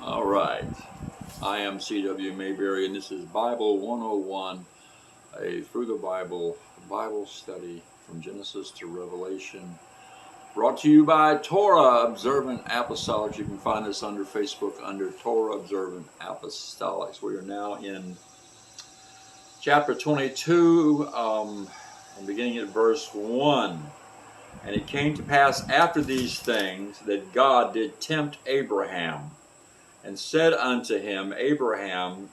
All right. I am C.W. Mayberry, and this is Bible 101, a Through the Bible study from Genesis to Revelation, brought to you by Torah, Observant, Apostolics. You can find us under Facebook under Torah, Observant, Apostolics. We are now in chapter 22, and beginning at verse 1. And it came to pass after these things that God did tempt Abraham, and said unto him, Abraham,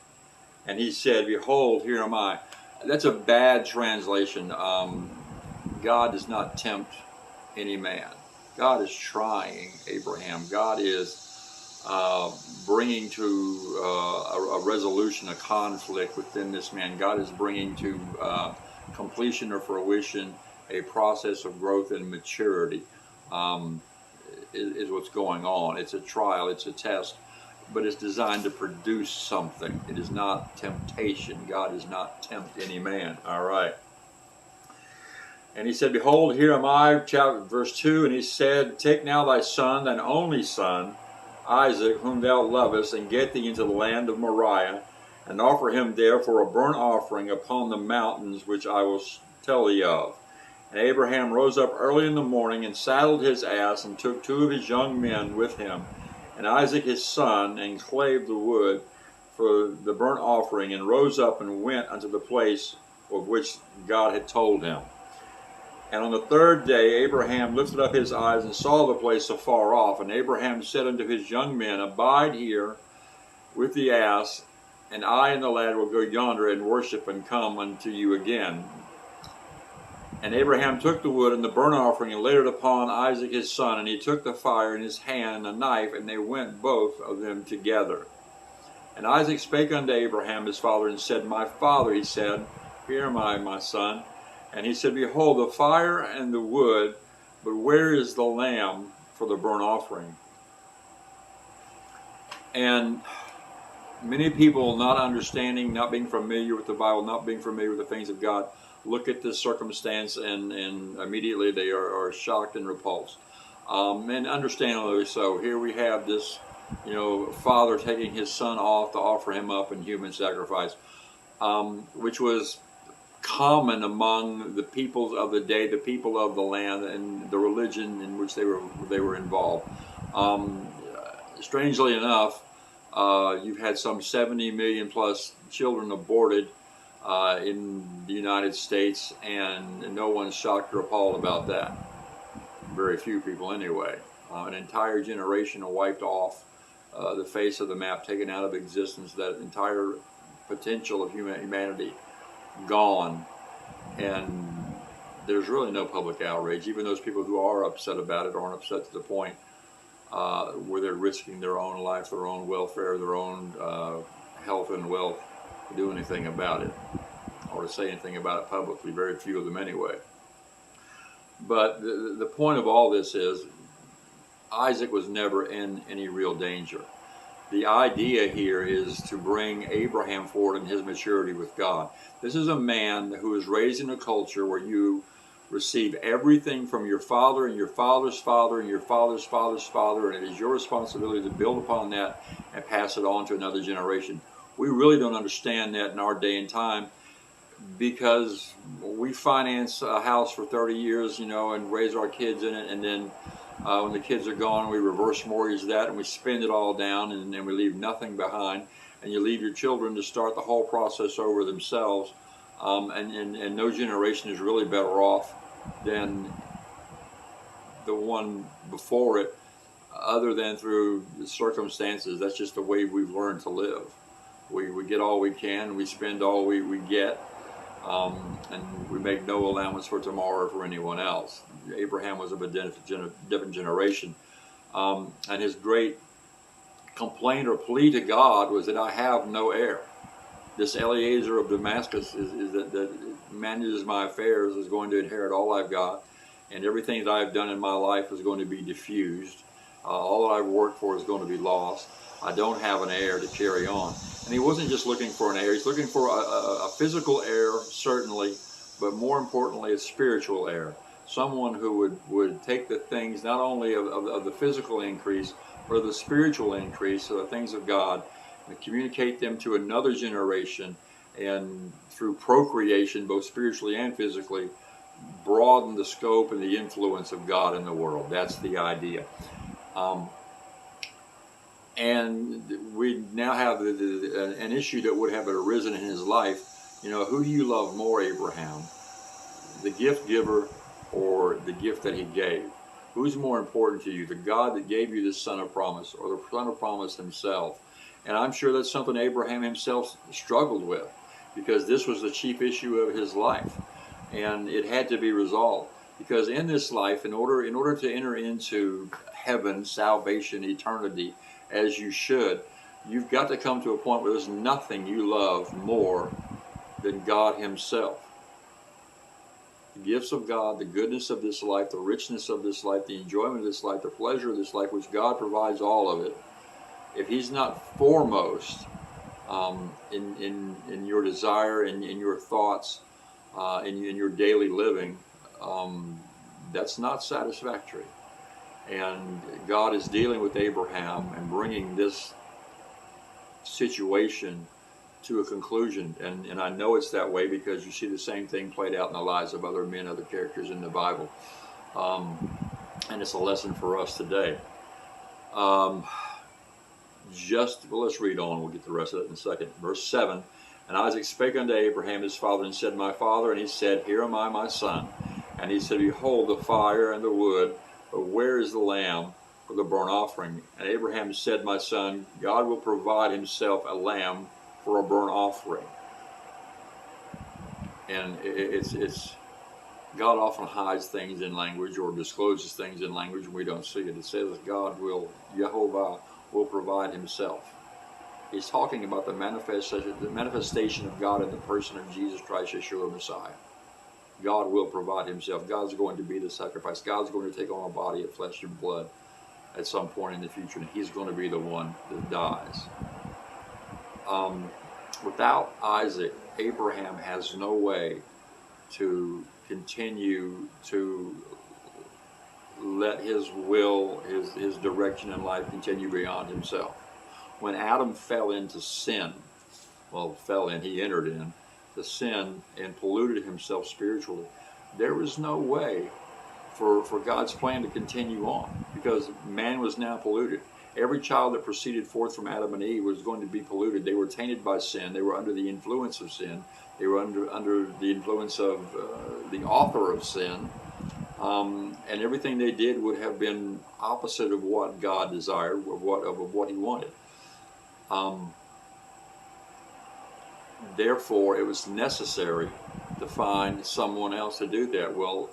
and he said, Behold, here am I. That's a bad translation. God does not tempt any man. God is trying Abraham. God is bringing to a resolution, a conflict within this man. God is bringing to completion or fruition a process of growth and maturity is what's going on. It's a trial, it's a test, but it's designed to produce something. It is not temptation. God does not tempt any man. All right. And he said, Behold, here am I, verse 2, and he said, Take now thy son, thine only son, Isaac, whom thou lovest, and get thee into the land of Moriah, and offer him there for a burnt offering upon the mountains which I will tell thee of. And Abraham rose up early in the morning, and saddled his ass, and took two of his young men with him, and Isaac his son, and clave the wood for the burnt offering, and rose up and went unto the place of which God had told him. And on the third day Abraham lifted up his eyes, and saw the place afar off. And Abraham said unto his young men, Abide here with the ass, and I and the lad will go yonder and worship, and come unto you again. And Abraham took the wood and the burnt offering, and laid it upon Isaac his son, and he took the fire in his hand and a knife, and they went both of them together. And Isaac spake unto Abraham his father, and said, My father, he said, Here am I, my son. And he said, Behold, the fire and the wood, but where is the lamb for the burnt offering? And many people not understanding, not being familiar with the Bible, not being familiar with the things of God, look at this circumstance and immediately they are shocked and repulsed. And understandably so. Here we have this, father taking his son off to offer him up in human sacrifice, which was common among the peoples of the day, the people of the land, and the religion in which they were involved. Strangely enough, you've had some 70 million plus children aborted in the United States, and no one's shocked or appalled about that. Very few people anyway. An entire generation wiped off the face of the map, taken out of existence, that entire potential of humanity gone. And there's really no public outrage. Even those people who are upset about it aren't upset to the point where they're risking their own life, their own welfare, their own health and wealth to do anything about it, or to say anything about it publicly. Very few of them anyway. But the point of all this is Isaac was never in any real danger. The idea here is to bring Abraham forward in his maturity with God. This is a man who is raised in a culture where you receive everything from your father and your father's father and your father's father's father, and it is your responsibility to build upon that and pass it on to another generation. We really don't understand that in our day and time, because we finance a house for 30 years, and raise our kids in it, and then when the kids are gone, we reverse mortgage that, and we spend it all down, and then we leave nothing behind, and you leave your children to start the whole process over themselves, and no generation is really better off than the one before it, other than through the circumstances. That's just the way we've learned to live. We get all we can, we spend all we get, and we make no allowance for tomorrow or for anyone else. Abraham was of a different generation, and his great complaint or plea to God was that I have no heir. This Eliezer of Damascus is that manages my affairs is going to inherit all I've got, and everything that I've done in my life is going to be diffused. All that I've worked for is going to be lost. I don't have an heir to carry on. And he wasn't just looking for an heir. He's looking for a physical heir, certainly, but more importantly, a spiritual heir. someone who would take the things not only of the physical increase, but of the spiritual increase, so the things of God, and communicate them to another generation, and through procreation, both spiritually and physically, broaden the scope and the influence of God in the world. That's the idea. And we now have an issue that would have arisen in his life. You know, who do you love more, Abraham? The gift giver or the gift that he gave? Who's more important to you, the God that gave you this son of promise, or the son of promise himself? And I'm sure that's something Abraham himself struggled with, because this was the chief issue of his life, and it had to be resolved. Because in this life, in order to enter into heaven, salvation, eternity, as you should, you've got to come to a point where there's nothing you love more than God himself. The gifts of God, the goodness of this life, the richness of this life, the enjoyment of this life, the pleasure of this life, which God provides all of it. If he's not foremost in your desire, in your thoughts, in your daily living, that's not satisfactory. And God is dealing with Abraham and bringing this situation to a conclusion. And I know it's that way because you see the same thing played out in the lives of other men, other characters in the Bible. And it's a lesson for us today. Well, let's read on. We'll get the rest of it in a second. Verse 7, and Isaac spake unto Abraham his father, and said, My father. And he said, Here am I, my son. And he said, Behold the fire and the wood, but where is the lamb for the burnt offering? And Abraham said, My son, God will provide himself a lamb for a burnt offering. And it's God often hides things in language, or discloses things in language, and we don't see it. It says Jehovah will provide himself. He's talking about the manifestation of God in the person of Jesus Christ, Yeshua Messiah. God will provide himself. God's going to be the sacrifice. God's going to take on a body of flesh and blood at some point in the future, and he's going to be the one that dies. Without Isaac, Abraham has no way to continue to let his will, his direction in life continue beyond himself. When Adam fell into sin, he entered in the sin and polluted himself spiritually, there was no way for God's plan to continue on, because man was now polluted. Every child that proceeded forth from Adam and Eve was going to be polluted. They were tainted by sin. They were under the influence of sin. They were under the influence of the author of sin. And everything they did would have been opposite of what God desired, of what he wanted. Therefore, it was necessary to find someone else to do that. Well,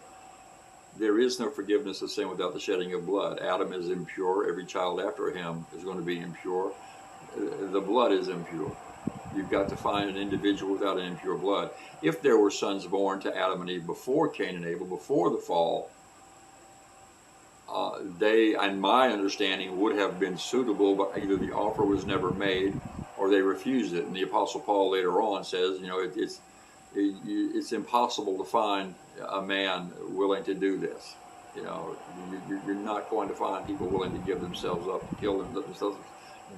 there is no forgiveness of sin without the shedding of blood. Adam is impure. Every child after him is going to be impure. The blood is impure. You've got to find an individual without an impure blood. If there were sons born to Adam and Eve before Cain and Abel, before the fall, they, in my understanding, would have been suitable, but either the offer was never made or they refused it. And the Apostle Paul later on says, it's impossible to find a man willing to do this. You're not going to find people willing to give themselves up, to kill themselves,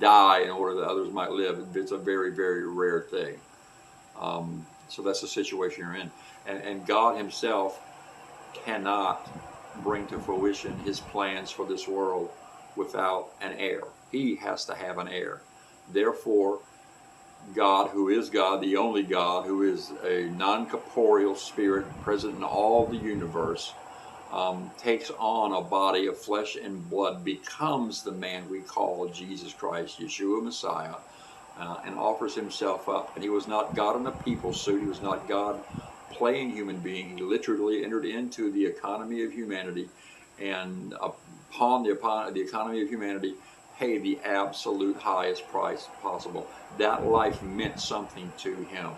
die in order that others might live. It's a very, very rare thing. So that's the situation you're in. And God himself cannot bring to fruition his plans for this world without an heir. He has to have an heir. Therefore, God, who is God, the only God, who is a non-corporeal spirit present in all the universe, takes on a body of flesh and blood, becomes the man we call Jesus Christ, Yeshua Messiah, and offers himself up. And he was not God in a people suit. He was not God playing human being. He literally entered into the economy of humanity, and upon the economy of humanity, paid the absolute highest price possible. That life meant something to him,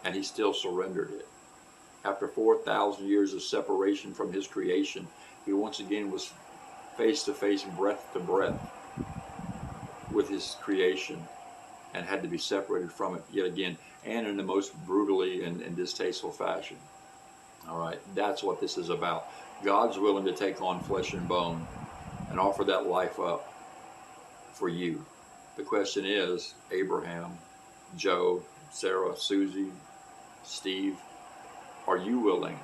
and he still surrendered it. After 4,000 years of separation from his creation, he once again was face to face, breath to breath with his creation, and had to be separated from it yet again, and in the most brutally and distasteful fashion. All right, that's what this is about. God's willing to take on flesh and bone and offer that life up for you. The question is, Abraham, Joe, Sarah, Susie, Steve, are you willing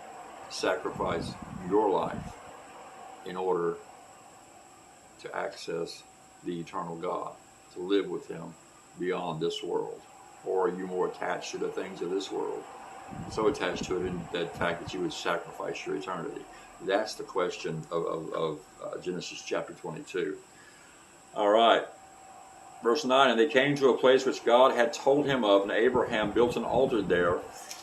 to sacrifice your life in order to access the eternal God, to live with Him beyond this world? Or are you more attached to the things of this world, so attached to it in that fact that you would sacrifice your eternity? That's the question of Genesis chapter 22. All right. Verse 9, and they came to a place which God had told him of, and Abraham built an altar there,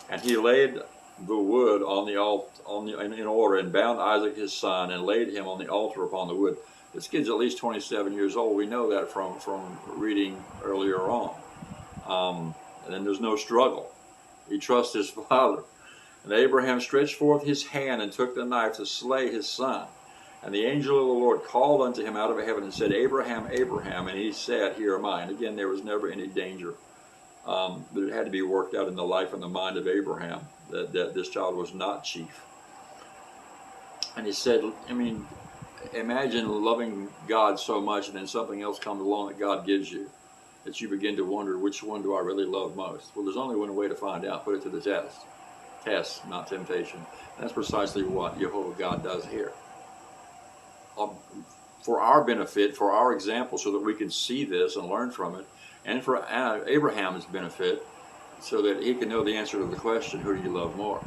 and he laid the wood on the altar in order, and bound Isaac his son, and laid him on the altar upon the wood. This kid's at least 27 years old. We know that from reading earlier on. And then there's no struggle. He trusts his father. And Abraham stretched forth his hand and took the knife to slay his son. And the angel of the Lord called unto him out of heaven and said, Abraham, Abraham. And he said, Here am I. And again, there was never any danger. But it had to be worked out in the life and the mind of Abraham that this child was not chief. And he said, imagine loving God so much and then something else comes along that God gives you, that you begin to wonder, which one do I really love most? Well, there's only one way to find out. Put it to the test. Test, not temptation. And that's precisely what Jehovah God does here. For our benefit, for our example, so that we can see this and learn from it, and for Abraham's benefit, so that he can know the answer to the question, who do you love more?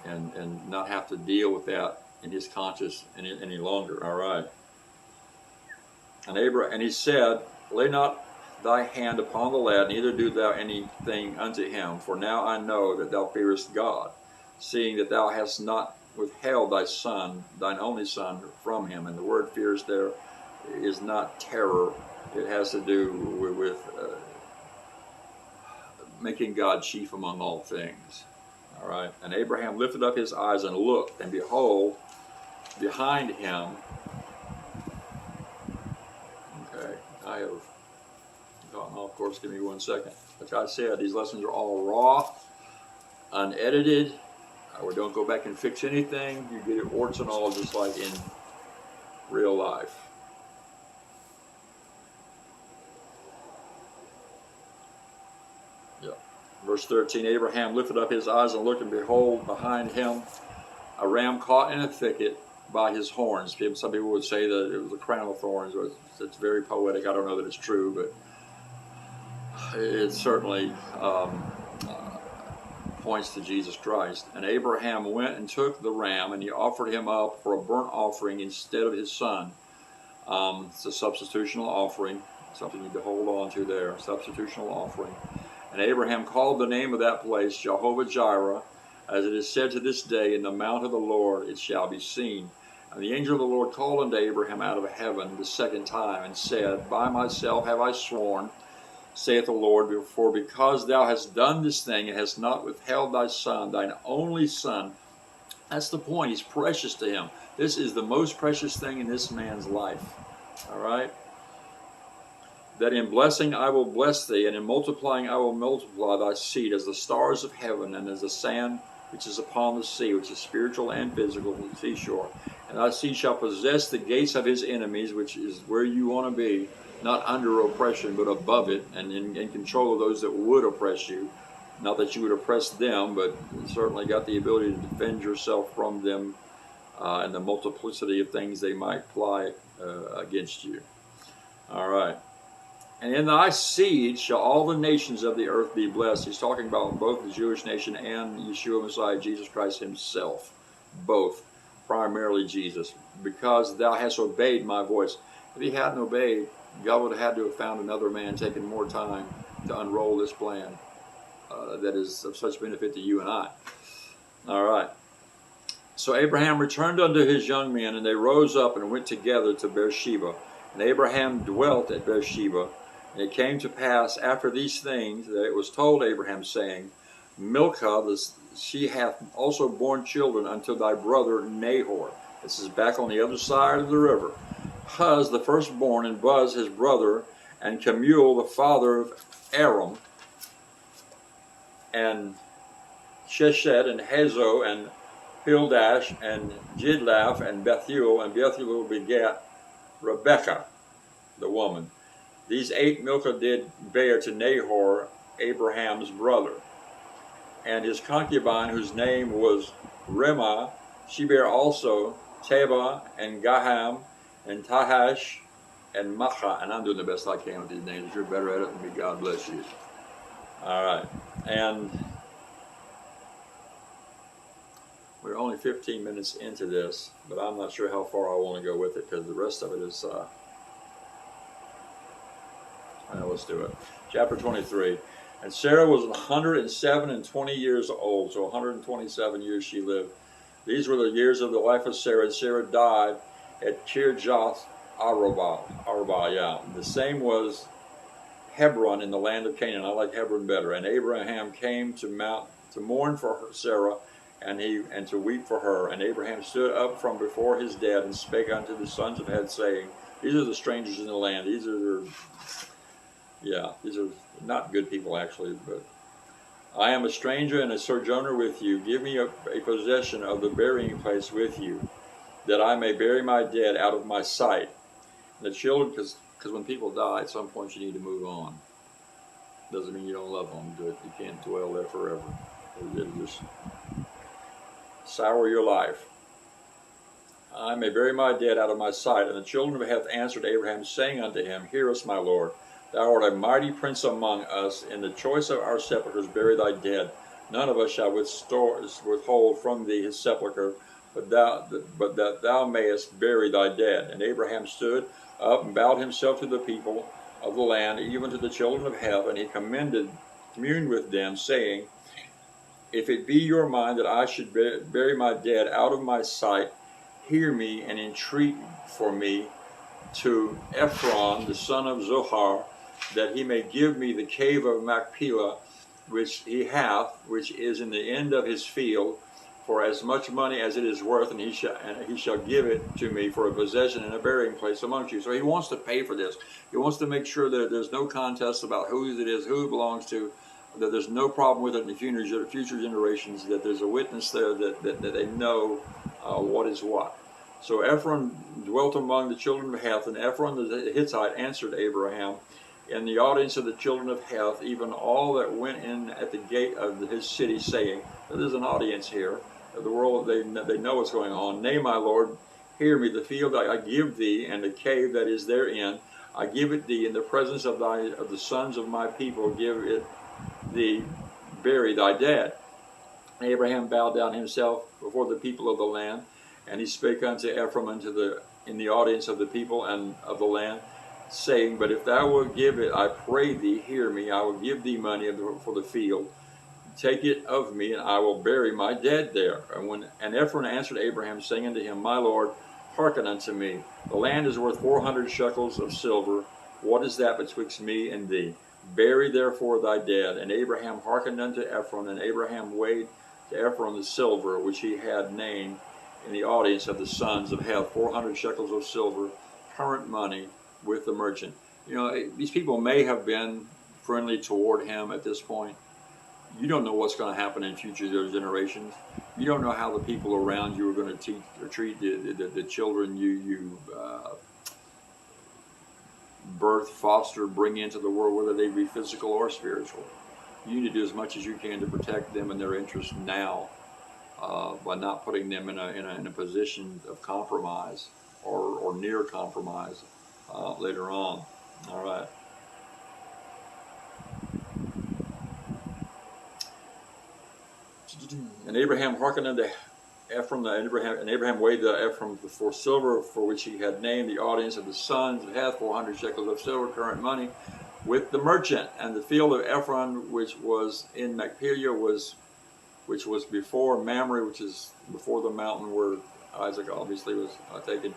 And not have to deal with that in his conscience any longer. All right. And he said, Lay not thy hand upon the lad, neither do thou anything unto him, for now I know that thou fearest God, seeing that thou hast not withheld thy son, thine only son, from him. And the word fears there is not terror. It has to do with making God chief among all things. All right. And Abraham lifted up his eyes and looked, and behold, behind him. Okay, I have gotten off course. Give me 1 second. Like I said, these lessons are all raw, unedited. We don't go back and fix anything. You get it warts and all, just like in real life. Yeah. Verse 13, Abraham lifted up his eyes and looked, and behold, behind him a ram caught in a thicket by his horns. Some people would say that it was a crown of thorns. It's very poetic. I don't know that it's true, but it certainly points to Jesus Christ. And Abraham went and took the ram, and he offered him up for a burnt offering instead of his son. It's a substitutional offering, something you need to hold on to there, substitutional offering. And Abraham called the name of that place Jehovah Jireh, as it is said to this day, in the mount of the Lord it shall be seen. And the angel of the Lord called unto Abraham out of heaven the second time, and said, By myself have I sworn, saith the Lord, for because thou hast done this thing, and hast not withheld thy son, thine only son. That's the point. He's precious to him. This is the most precious thing in this man's life. All right? That in blessing I will bless thee, and in multiplying I will multiply thy seed as the stars of heaven, and as the sand which is upon the sea, which is spiritual and physical, the seashore. And thy seed shall possess the gates of his enemies, which is where you want to be, not under oppression, but above it, and in control of those that would oppress you. Not that you would oppress them, but certainly got the ability to defend yourself from them and the multiplicity of things they might ply against you. All right. And in thy seed shall all the nations of the earth be blessed. He's talking about both the Jewish nation and Yeshua Messiah, Jesus Christ himself. Both. Primarily Jesus. Because thou hast obeyed my voice. If he hadn't obeyed, God would have had to have found another man, taking more time to unroll this plan that is of such benefit to you and I. All right. So Abraham returned unto his young men, and they rose up and went together to Beersheba. And Abraham dwelt at Beersheba. And it came to pass after these things that it was told Abraham, saying, Milcah, she hath also borne children unto thy brother Nahor. This is back on the other side of the river. Huz the firstborn, and Buz his brother, and Kemuel the father of Aram, and Sheshet, and Hazo, and Pildash, and Jidlaph, and Bethuel, and Bethuel begat Rebekah, the woman. These 8 Milcah did bear to Nahor, Abraham's brother. And his concubine, whose name was Rimah, she bare also Teba, and Gaham, and Tahash, and Macha. And I'm doing the best I can with these names. You're better at it than me. God bless you. All right. And we're only 15 minutes into this, but I'm not sure how far I want to go with it, because the rest of it is... let's do it. Chapter 23. And Sarah was 107 and 20 years old, so 127 years she lived. These were the years of the life of Sarah, and Sarah died at Kirjath Arabah, yeah. The same was Hebron in the land of Canaan. I like Hebron better. And Abraham came to mourn for her, Sarah, and to weep for her. And Abraham stood up from before his dead and spake unto the sons of Heth, saying, these are the strangers in the land. These are not good people, actually, but I am a stranger and a sojourner with you. Give me a possession of the burying place with you, that I may bury my dead out of my sight. And the children, because when people die, at some point you need to move on. Doesn't mean you don't love them, but you can't dwell there forever. It'll just sour your life. I may bury my dead out of my sight. And the children of Heth answered Abraham, saying unto him, hear us, my Lord. Thou art a mighty prince among us. In the choice of our sepulchres bury thy dead. None of us shall withhold from thee his sepulchre, but that thou mayest bury thy dead. And Abraham stood up and bowed himself to the people of the land, even to the children of Heth, and he communed with them, saying, if it be your mind that I should bury my dead out of my sight, hear me and entreat for me to Ephron, the son of Zohar, that he may give me the cave of Machpelah, which he hath, which is in the end of his field, for as much money as it is worth, and he shall give it to me for a possession and a burying place amongst you. So he wants to pay for this. He wants to make sure that there's no contest about whose it is, who it belongs to, that there's no problem with it in the future generations, that there's a witness there that they know what is what. So Ephron dwelt among the children of Heth, and Ephron the Hittite answered Abraham in the audience of the children of Heth, even all that went in at the gate of his city, saying, there's an audience here, the world, they know what's going on. Nay, my Lord, hear me, the field I give thee, and the cave that is therein, I give it thee in the presence of the sons of my people, give it thee, bury thy dead. Abraham bowed down himself before the people of the land, and he spake unto Ephron in the audience of the people and of the land, saying, but if thou wilt give it, I pray thee, hear me, I will give thee money for the field. Take it of me, and I will bury my dead there. And Ephron answered Abraham, saying unto him, my Lord, hearken unto me. The land is worth 400 shekels of silver. What is that betwixt me and thee? Bury therefore thy dead. And Abraham hearkened unto Ephron, and Abraham weighed to Ephron the silver which he had named in the audience of the sons of Heth, 400 shekels of silver, current money, with the merchant. You know, these people may have been friendly toward him at this point. You don't know what's going to happen in future generations. You don't know how the people around you are going to treat the children you birth, foster, bring into the world, whether they be physical or spiritual. You need to do as much as you can to protect them and their interests now, by not putting them in a position of compromise or near compromise later on. All right. And Abraham hearkened unto Ephron, and Abraham weighed the Ephron for silver, for which he had named the audience of the sons of Heth, 400 shekels of silver, current money, with the merchant. And the field of Ephron, which was in Machpelah, which was before Mamre, which is before the mountain where Isaac obviously was taken.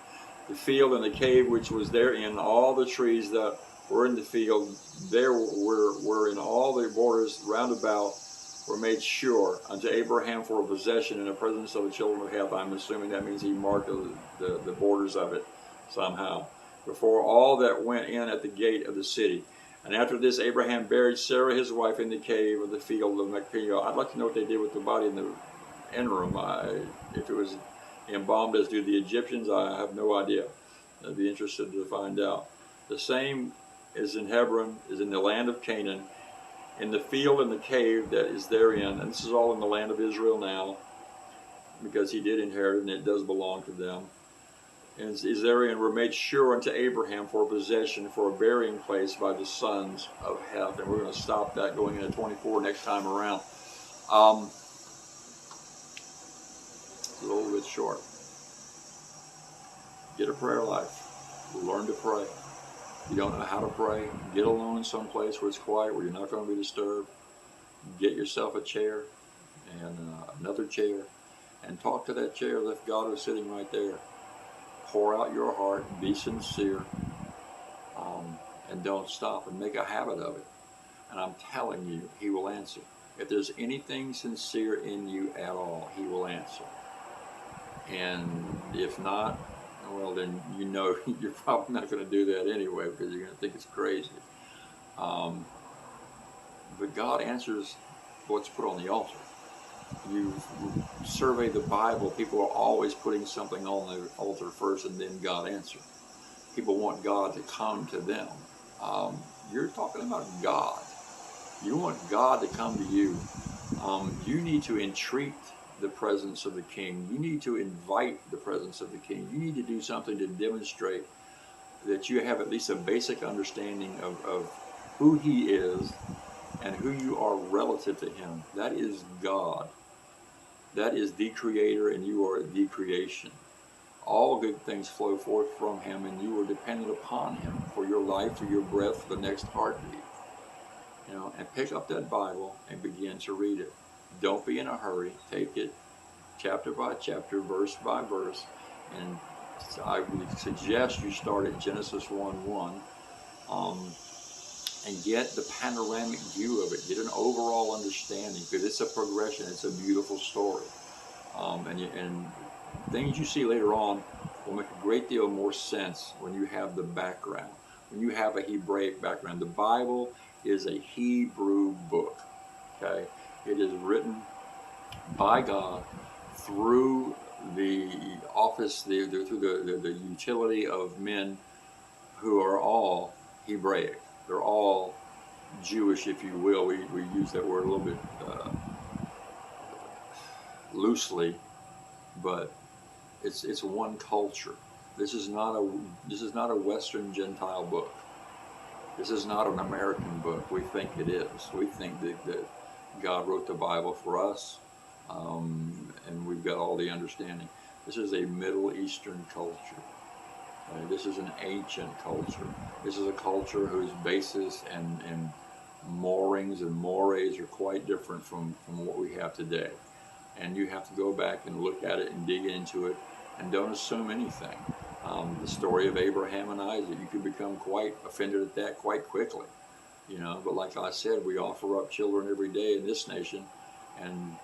The field and the cave which was therein, all the trees that were in the field, there were in all the borders round about, were made sure unto Abraham for a possession in the presence of the children of Heth. I'm assuming that means he marked the borders of it somehow. Before all that went in at the gate of the city. And after this, Abraham buried Sarah, his wife, in the cave of the field of Macpelah. I'd like to know what they did with the body in the interim. If it was embalmed as do the Egyptians, I have no idea. I'd be interested to find out. The same is in Hebron, is in the land of Canaan, in the field and the cave that is therein. And this is all in the land of Israel now, because he did inherit it, and it does belong to them. And is therein were made sure unto Abraham for possession, for a burying place by the sons of Heth. And we're going to stop that going into 24 next time around. It's a little bit short. Get a prayer life. Learn to pray. If you don't know how to pray, get alone someplace where it's quiet, where you're not going to be disturbed. Get yourself a chair and another chair, and talk to that chair if God is sitting right there. Pour out your heart, be sincere, and don't stop, and make a habit of it. And I'm telling you, he will answer. If there's anything sincere in you at all, he will answer. And if not, well, then you know you're probably not going to do that anyway, because you're going to think it's crazy. But God answers what's put on the altar. You survey the Bible, people are always putting something on the altar first, and then God answers. People want God to come to them. You're talking about God. You want God to come to you. You need to entreat the presence of the King. You need to invite the presence of the King. You need to do something to demonstrate that you have at least a basic understanding of who he is and who you are relative to him. That is God. That is the Creator, and you are the creation. All good things flow forth from him, and you are dependent upon him for your life, for your breath, for the next heartbeat. And pick up that Bible and begin to read it. Don't be in a hurry. Take it chapter by chapter, verse by verse, and I would suggest you start at Genesis 1:1, and get the panoramic view of it. Get an overall understanding, because it's a progression. It's a beautiful story, and things you see later on will make a great deal more sense when you have the background, when you have a Hebraic background. The Bible is a Hebrew book. Okay, it is written by God through the office, through the utility of men who are all Hebraic. They're all Jewish, if you will. We use that word a little bit loosely, but it's one culture. This is not a Western Gentile book. This is not an American book. We think it is. We think that God wrote the Bible for us, and we've got all the understanding. This is a Middle Eastern culture. This is an ancient culture. This is a culture whose basis and moorings and mores are quite different from what we have today. And you have to go back and look at it and dig into it, and don't assume anything. The story of Abraham and Isaac, you can become quite offended at that quite quickly. But like I said, we offer up children every day in this nation, and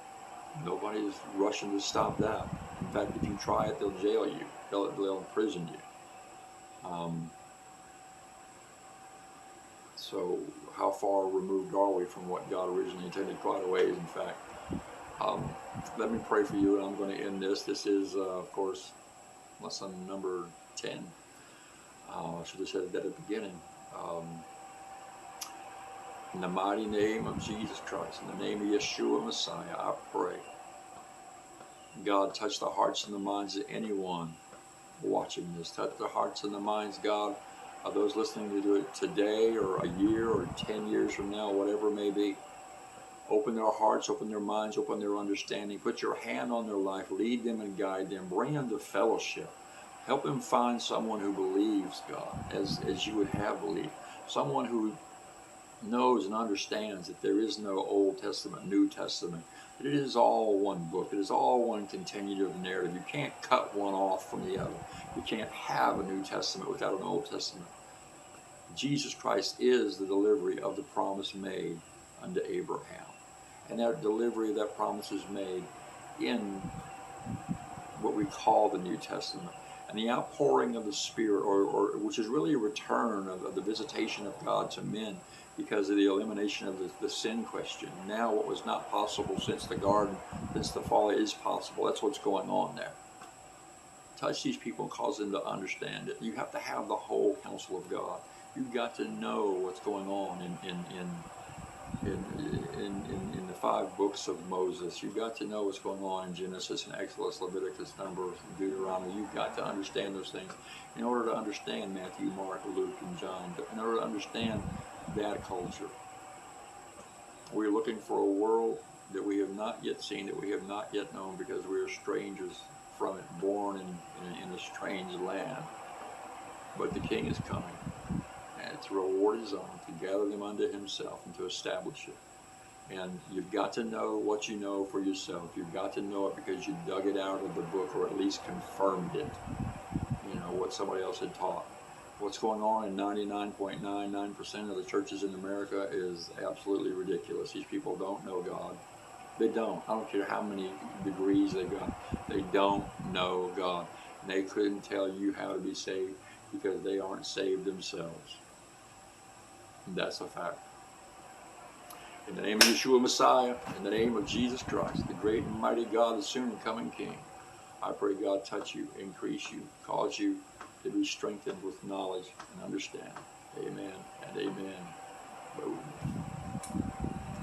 nobody's rushing to stop that. In fact, if you try it, they'll jail you. They'll imprison you. So how far removed are we from what God originally intended? Quite a ways, in fact. Let me pray for you, and I'm going to end this. This is, of course, lesson number 10. I should have said that at the beginning. In the mighty name of Jesus Christ, in the name of Yeshua Messiah, I pray. God, touch the hearts and the minds of anyone watching this. Touch the hearts and the minds, God, of those listening to it today or a year or 10 years from now, whatever it may be. Open their hearts, open their minds, open their understanding. Put your hand on their life. Lead them and guide them. Bring them to fellowship. Help them find someone who believes, God, as you would have believed. Someone who knows and understands that there is no Old Testament, New Testament. That it is all one book. It is all one continued narrative. You can't cut one off from the other. You can't have a New Testament without an Old Testament. Jesus Christ is the delivery of the promise made unto Abraham. And that delivery of that promise is made in what we call the New Testament. and the outpouring of the Spirit, or which is really a return of the visitation of God to men because of the elimination of the sin question. Now what was not possible since the garden, since the fall, is possible. That's what's going on there. Touch these people and cause them to understand it. You have to have the whole counsel of God. You've got to know what's going on in the 5 books of Moses. You've got to know what's going on in Genesis and Exodus, Leviticus, Numbers, and Deuteronomy. You've got to understand those things in order to understand Matthew, Mark, Luke, and John, in order to understand that culture. We're looking for a world that we have not yet seen, that we have not yet known, because we are strangers from it, born in a strange land. But the King is coming, and to reward his own, to gather them unto himself, and to establish it. And you've got to know what you know for yourself. You've got to know it because you dug it out of the book, or at least confirmed it, what somebody else had taught. What's going on in 99.99% of the churches in America is absolutely ridiculous. These people don't know God. They don't. I don't care how many degrees they got. They don't know God. And they couldn't tell you how to be saved because they aren't saved themselves. And that's a fact. In the name of Yeshua Messiah, in the name of Jesus Christ, the great and mighty God, the soon coming King, I pray God touch you, increase you, cause you to be strengthened with knowledge and understanding. Amen and amen. Boom.